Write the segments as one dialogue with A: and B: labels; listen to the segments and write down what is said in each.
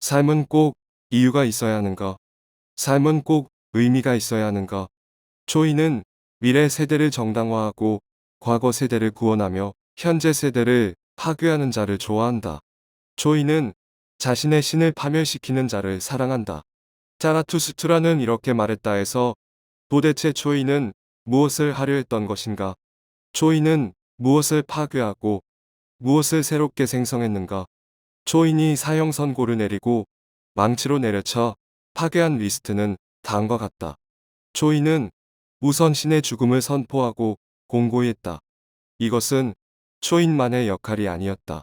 A: 삶은 꼭 이유가 있어야 하는가? 삶은 꼭 의미가 있어야 하는가? 초이는 미래 세대를 정당화하고 과거 세대를 구원하며 현재 세대를 파괴하는 자를 좋아한다. 초이는 자신의 신을 파멸시키는 자를 사랑한다. 자라투스트라는 이렇게 말했다 해서 도대체 초이는 무엇을 하려 했던 것인가? 초이는 무엇을 파괴하고 무엇을 새롭게 생성했는가? 초인이 사형 선고를 내리고 망치로 내려쳐 파괴한 리스트는 다음과 같다. 초인은 우선 신의 죽음을 선포하고 공고히 했다. 이것은 초인만의 역할이 아니었다.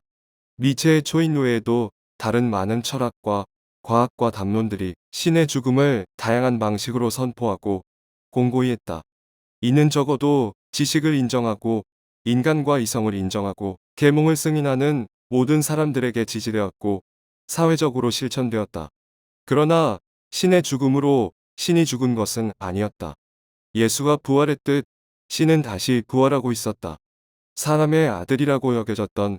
A: 니체의 초인 외에도 다른 많은 철학과 과학과 담론들이 신의 죽음을 다양한 방식으로 선포하고 공고히 했다. 이는 적어도 지식을 인정하고 인간과 이성을 인정하고 계몽을 승인하는 모든 사람들에게 지지되었고 사회적으로 실천되었다. 그러나 신의 죽음으로 신이 죽은 것은 아니었다. 예수가 부활했듯 신은 다시 부활하고 있었다. 사람의 아들이라고 여겨졌던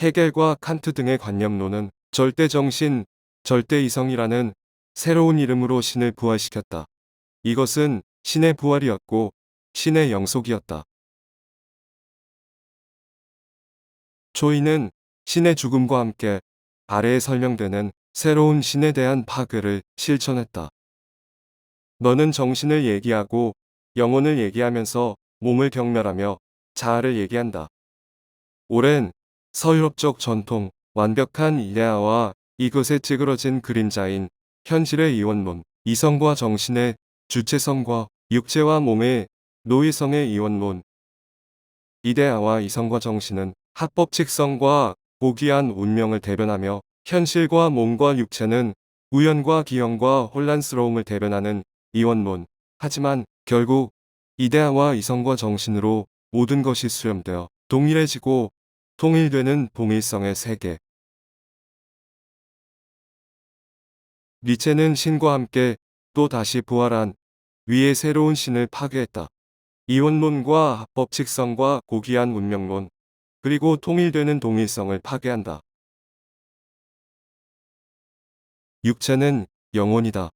A: 헤겔과 칸트 등의 관념론은 절대정신, 절대이성이라는 새로운 이름으로 신을 부활시켰다. 이것은 신의 부활이었고 신의 영속이었다. 초이는 신의 죽음과 함께 아래에 설명되는 새로운 신에 대한 파괴를 실천했다. 너는 정신을 얘기하고 영혼을 얘기하면서 몸을 경멸하며 자아를 얘기한다. 오랜 서유럽적 전통, 완벽한 이데아와 이것에 찌그러진 그림자인 현실의 이원론, 이성과 정신의 주체성과 육체와 몸의 노이성의 이원론, 이데아와 이성과 정신은 합법칙성과 고귀한 운명을 대변하며 현실과 몸과 육체는 우연과 기형과 혼란스러움을 대변하는 이원론. 하지만 결국 이데아와 이성과 정신으로 모든 것이 수렴되어 동일해지고 통일되는 동일성의 세계. 니체는 신과 함께 또 다시 부활한 위의 새로운 신을 파괴했다. 이원론과 합법칙성과 고귀한 운명론, 그리고 통일되는 동일성을 파괴한다. 육체는 영혼이다.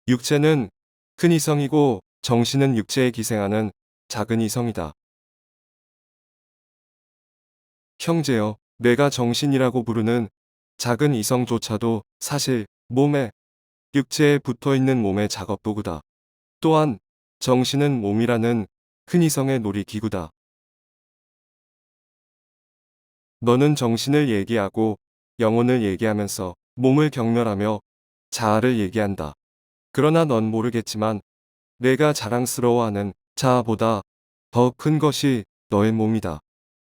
A: 육체는 큰 이성이고 정신은 육체에 기생하는 작은 이성이다. 형제여, 내가 정신이라고 부르는 작은 이성조차도 사실 몸에, 육체에 붙어있는 몸의 작업도구다. 또한 정신은 몸이라는 큰 이성의 놀이기구다. 너는 정신을 얘기하고 영혼을 얘기하면서 몸을 경멸하며 자아를 얘기한다. 그러나 넌 모르겠지만 내가 자랑스러워하는 자아보다 더 큰 것이 너의 몸이다.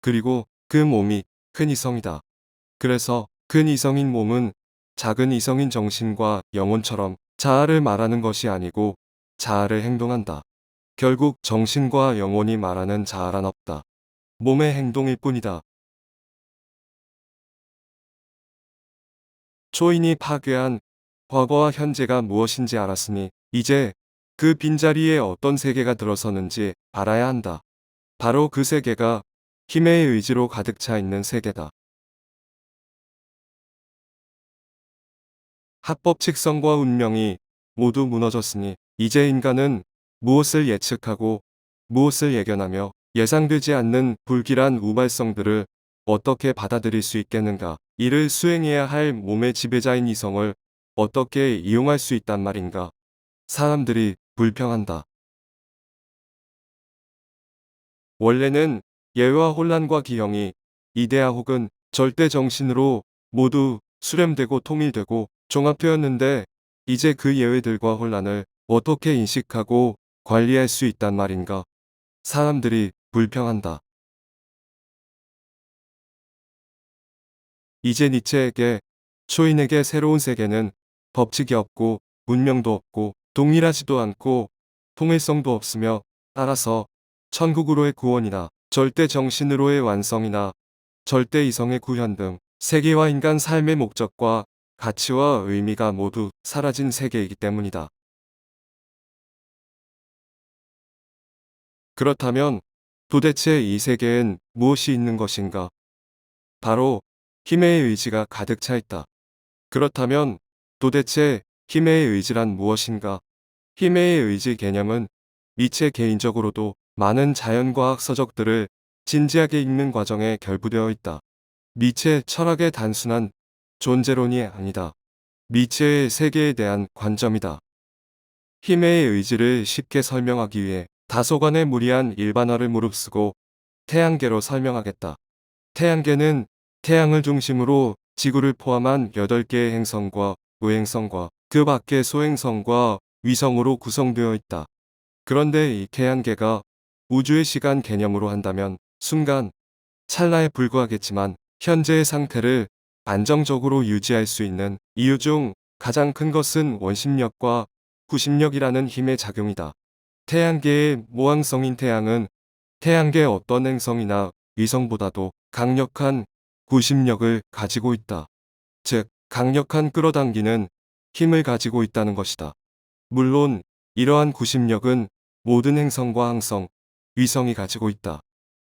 A: 그리고 그 몸이 큰 이성이다. 그래서 큰 이성인 몸은 작은 이성인 정신과 영혼처럼 자아를 말하는 것이 아니고 자아를 행동한다. 결국 정신과 영혼이 말하는 자아란 없다. 몸의 행동일 뿐이다. 초인이 파괴한 과거와 현재가 무엇인지 알았으니 이제 그 빈자리에 어떤 세계가 들어서는지 알아야 한다. 바로 그 세계가 힘의 의지로 가득 차 있는 세계다. 합법칙성과 운명이 모두 무너졌으니 이제 인간은 무엇을 예측하고 무엇을 예견하며 예상되지 않는 불길한 우발성들을 어떻게 받아들일 수 있겠는가? 이를 수행해야 할 몸의 지배자인 이성을 어떻게 이용할 수 있단 말인가? 사람들이 불평한다. 원래는 예외와 혼란과 기형이 이데아 혹은 절대 정신으로 모두 수렴되고 통일되고 종합되었는데 이제 그 예외들과 혼란을 어떻게 인식하고 관리할 수 있단 말인가? 사람들이 불평한다. 이제 니체에게 초인에게 새로운 세계는 법칙이 없고 문명도 없고 동일하지도 않고 통일성도 없으며 따라서 천국으로의 구원이나 절대 정신으로의 완성이나 절대 이성의 구현 등 세계와 인간 삶의 목적과 가치와 의미가 모두 사라진 세계이기 때문이다. 그렇다면 도대체 이 세계엔 무엇이 있는 것인가? 바로 힘의 의지가 가득 차 있다. 그렇다면 도대체 힘의 의지란 무엇인가? 힘의 의지 개념은 니체 개인적으로도 많은 자연과학 서적들을 진지하게 읽는 과정에 결부되어 있다. 니체 철학의 단순한 존재론이 아니다. 니체의 세계에 대한 관점이다. 힘의 의지를 쉽게 설명하기 위해 다소간의 무리한 일반어를 무릅쓰고 태양계로 설명하겠다. 태양계는 태양을 중심으로 지구를 포함한 8개의 행성과 우행성과 그 밖의 소행성과 위성으로 구성되어 있다. 그런데 이 태양계가 우주의 시간 개념으로 한다면 순간, 찰나에 불과하겠지만 현재의 상태를 안정적으로 유지할 수 있는 이유 중 가장 큰 것은 원심력과 구심력이라는 힘의 작용이다. 태양계의 모항성인 태양은 태양계 어떤 행성이나 위성보다도 강력한 구심력을 가지고 있다. 즉, 강력한 끌어당기는 힘을 가지고 있다는 것이다. 물론 이러한 구심력은 모든 행성과 항성, 위성이 가지고 있다.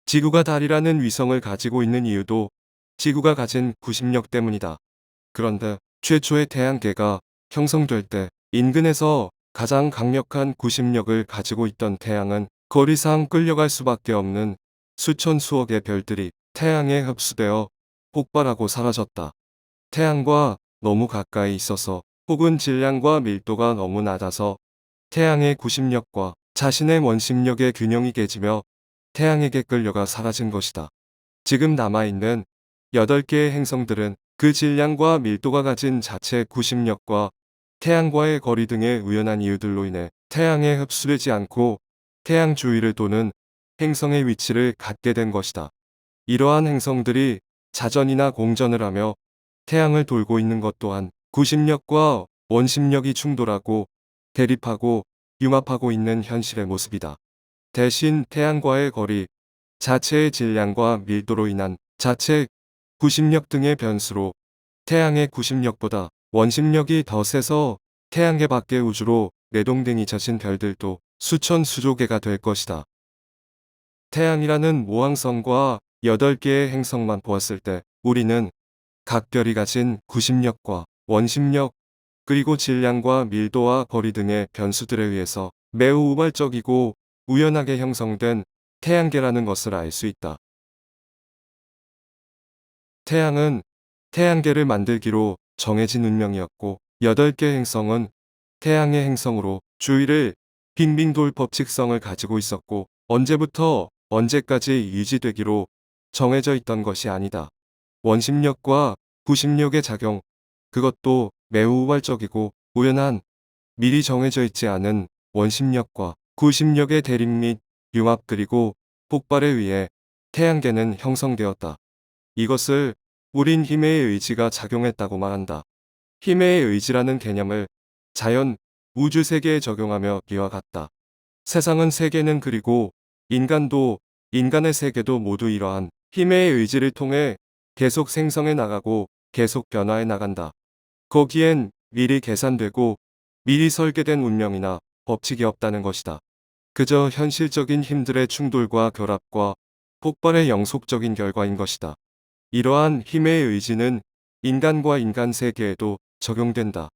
A: 지구가 달이라는 위성을 가지고 있는 이유도 지구가 가진 구심력 때문이다. 그런데 최초의 태양계가 형성될 때 인근에서 가장 강력한 구심력을 가지고 있던 태양은 거리상 끌려갈 수밖에 없는 수천 수억의 별들이 태양에 흡수되어 폭발하고 사라졌다. 태양과 너무 가까이 있어서 혹은 질량과 밀도가 너무 낮아서 태양의 구심력과 자신의 원심력의 균형이 깨지며 태양에게 끌려가 사라진 것이다. 지금 남아있는 8개의 행성들은 그 질량과 밀도가 가진 자체 구심력과 태양과의 거리 등의 우연한 이유들로 인해 태양에 흡수되지 않고 태양 주위를 도는 행성의 위치를 갖게 된 것이다. 이러한 행성들이 자전이나 공전을 하며 태양을 돌고 있는 것 또한 구심력과 원심력이 충돌하고 대립하고 융합하고 있는 현실의 모습이다. 대신 태양과의 거리, 자체의 질량과 밀도로 인한 자체 구심력 등의 변수로 태양의 구심력보다 원심력이 더 세서 태양계 밖의 우주로 내동댕이 젖은 별들도 수천 수조 개가 될 것이다. 태양이라는 모항성과 8개의 행성만 보았을 때 우리는 각 별이 가진 구심력과 원심력, 그리고 질량과 밀도와 거리 등의 변수들에 의해서 매우 우발적이고 우연하게 형성된 태양계라는 것을 알 수 있다. 태양은 태양계를 만들기로 정해진 운명이었고 8개 행성은 태양의 행성으로 주위를 빙빙 돌 법칙성을 가지고 있었고 언제부터 언제까지 유지되기로 정해져 있던 것이 아니다. 원심력과 구심력의 작용, 그것도 매우 우발적이고 우연한 미리 정해져 있지 않은 원심력과 구심력의 대립 및 융합 그리고 폭발에 의해 태양계는 형성되었다. 이것을 우린 힘의 의지가 작용했다고 말한다. 힘의 의지라는 개념을 자연, 우주 세계에 적용하며 이와 같다. 세상은 세계는 그리고 인간도 인간의 세계도 모두 이러한 힘의 의지를 통해 계속 생성해 나가고 계속 변화해 나간다. 거기엔 미리 계산되고 미리 설계된 운명이나 법칙이 없다는 것이다. 그저 현실적인 힘들의 충돌과 결합과 폭발의 영속적인 결과인 것이다. 이러한 힘의 의지는 인간과 인간 세계에도 적용된다.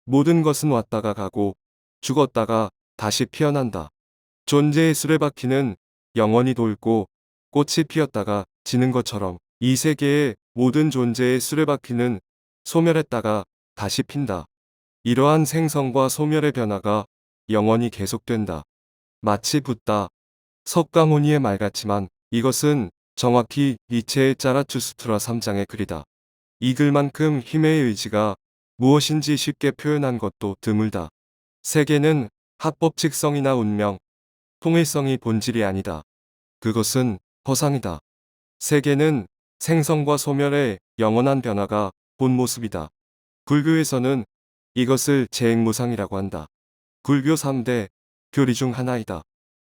A: 모든 것은 왔다가 가고 죽었다가 다시 피어난다. 존재의 수레바퀴는 영원히 돌고 꽃이 피었다가 지는 것처럼 이 세계의 모든 존재의 수레바퀴는 소멸했다가 다시 핀다. 이러한 생성과 소멸의 변화가 영원히 계속된다. 마치 붓다. 석가모니의 말 같지만 이것은 정확히 니체의 짜라투스트라 3장의 글이다. 이 글만큼 힘의 의지가 무엇인지 쉽게 표현한 것도 드물다. 세계는 합법칙성이나 운명, 통일성이 본질이 아니다. 그것은 허상이다. 세계는 생성과 소멸의 영원한 변화가 본 모습이다. 불교에서는 이것을 재행무상이라고 한다. 불교 3대 교리 중 하나이다.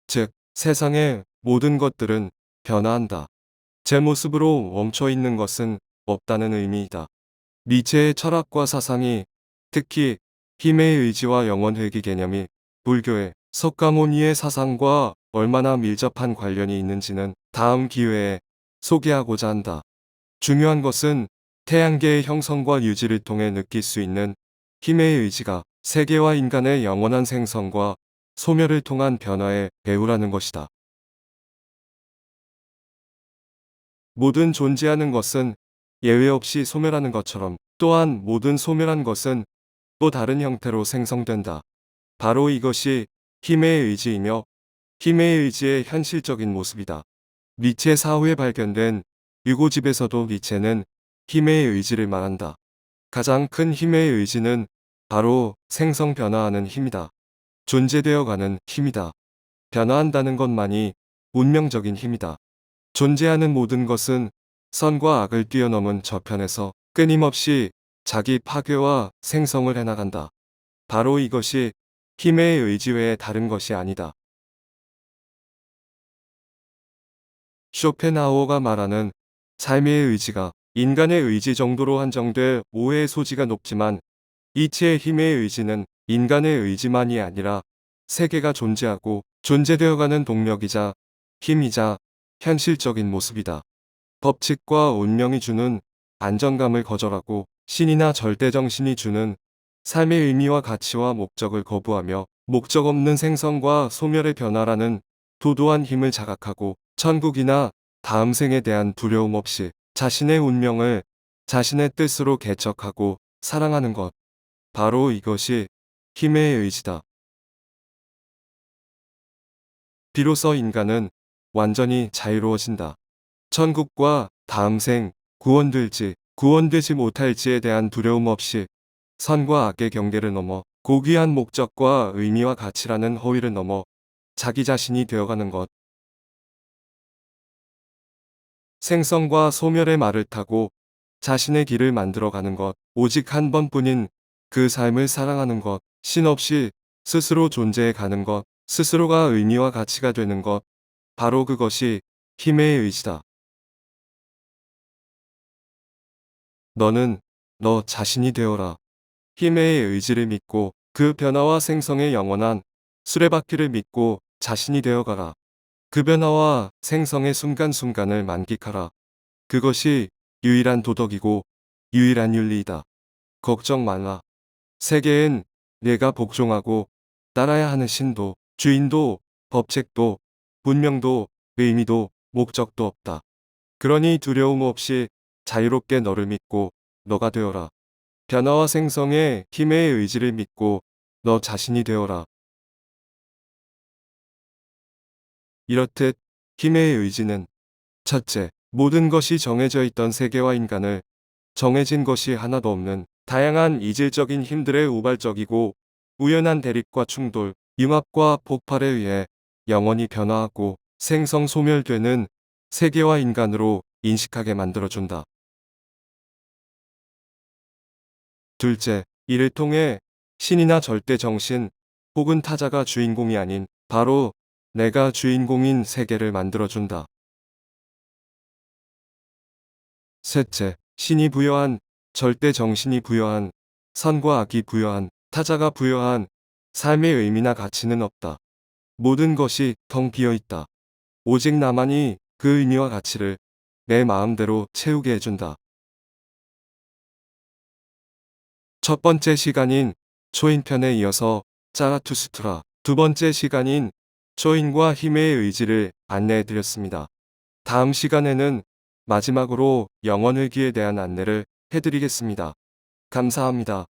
A: 즉, 세상의 모든 것들은 변화한다. 제 모습으로 멈춰 있는 것은 없다는 의미이다. 니체의 철학과 사상이 특히 힘의 의지와 영원회귀 개념이 불교의 석가모니의 사상과 얼마나 밀접한 관련이 있는지는 다음 기회에 소개하고자 한다. 중요한 것은 태양계의 형성과 유지를 통해 느낄 수 있는 힘의 의지가 세계와 인간의 영원한 생성과 소멸을 통한 변화의 배후라는 것이다. 모든 존재하는 것은 예외 없이 소멸하는 것처럼 또한 모든 소멸한 것은 또 다른 형태로 생성된다. 바로 이것이 힘의 의지이며 힘의 의지의 현실적인 모습이다. 니체 사후에 발견된 유고집에서도 니체는 힘의 의지를 말한다. 가장 큰 힘의 의지는 바로 생성 변화하는 힘이다. 존재되어가는 힘이다. 변화한다는 것만이 운명적인 힘이다. 존재하는 모든 것은 선과 악을 뛰어넘은 저편에서 끊임없이 자기 파괴와 생성을 해나간다. 바로 이것이 힘의 의지 외에 다른 것이 아니다. 쇼펜하우어가 말하는 삶의 의지가 인간의 의지 정도로 한정돼 오해의 소지가 높지만 이치의 힘의 의지는 인간의 의지만이 아니라 세계가 존재하고 존재되어가는 동력이자 힘이자 현실적인 모습이다. 법칙과 운명이 주는 안정감을 거절하고 신이나 절대정신이 주는 삶의 의미와 가치와 목적을 거부하며 목적 없는 생성과 소멸의 변화라는 도도한 힘을 자각하고 천국이나 다음 생에 대한 두려움 없이 자신의 운명을 자신의 뜻으로 개척하고 사랑하는 것. 바로 이것이 힘의 의지다. 비로소 인간은 완전히 자유로워진다. 천국과 다음 생, 구원될지, 구원되지 못할지에 대한 두려움 없이 선과 악의 경계를 넘어 고귀한 목적과 의미와 가치라는 허위를 넘어 자기 자신이 되어가는 것. 생성과 소멸의 말을 타고 자신의 길을 만들어가는 것. 오직 한 번뿐인 그 삶을 사랑하는 것. 신 없이 스스로 존재해 가는 것. 스스로가 의미와 가치가 되는 것. 바로 그것이 힘의 의지다. 너는 너 자신이 되어라. 힘의 의지를 믿고 그 변화와 생성의 영원한 수레바퀴를 믿고 자신이 되어가라. 그 변화와 생성의 순간순간을 만끽하라. 그것이 유일한 도덕이고 유일한 윤리이다. 걱정 말라. 세계엔 내가 복종하고 따라야 하는 신도, 주인도, 법칙도, 분명도, 의미도, 목적도 없다. 그러니 두려움 없이 자유롭게 너를 믿고 너가 되어라. 변화와 생성의 힘의 의지를 믿고 너 자신이 되어라. 이렇듯 힘의 의지는 첫째, 모든 것이 정해져 있던 세계와 인간을 정해진 것이 하나도 없는 다양한 이질적인 힘들의 우발적이고 우연한 대립과 충돌, 융합과 폭발에 의해 영원히 변화하고 생성 소멸되는 세계와 인간으로 인식하게 만들어준다. 둘째, 이를 통해 신이나 절대 정신 혹은 타자가 주인공이 아닌 바로 내가 주인공인 세계를 만들어준다. 셋째, 신이 부여한 절대 정신이 부여한 선과 악이 부여한 타자가 부여한 삶의 의미나 가치는 없다. 모든 것이 텅 비어 있다. 오직 나만이 그 의미와 가치를 내 마음대로 채우게 해준다. 첫 번째 시간인 초인편에 이어서 짜라투스트라, 두 번째 시간인 초인과 힘의 의지를 안내해드렸습니다. 다음 시간에는 마지막으로 영원의기에 대한 안내를 해드리겠습니다. 감사합니다.